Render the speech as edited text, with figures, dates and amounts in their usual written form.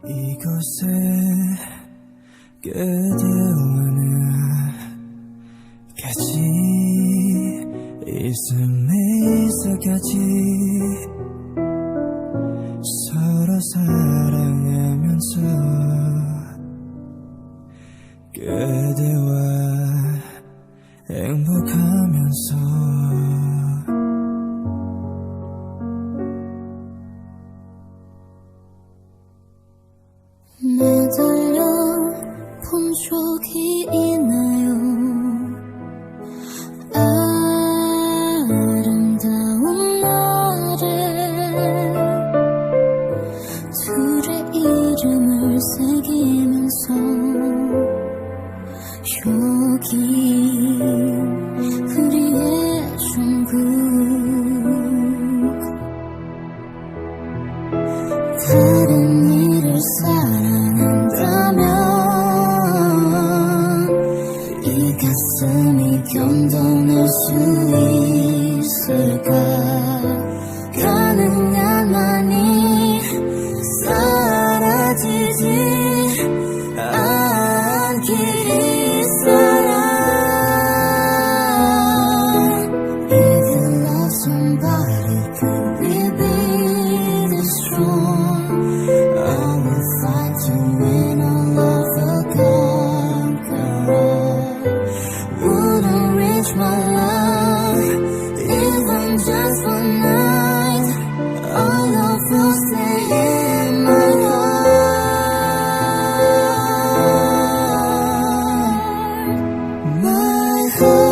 이곳에 그대와는 같이 있음에 있어까지 서로 사랑하면서 그대와 행복하면서 매달려 본 적이 있나요? 아름다운 날에 둘의 이름을 새기면서 여기 우리의 천국 다른 일을 사랑한다면 이 가슴이 견뎌낼 수 있을까? 가능한만이 사라지지 않길 이 사랑. If you love somebody, could we be this strong? I will fight to win all of the conqueror. Wouldn't reach my love, even just one night. All of you stay in my heart. My heart.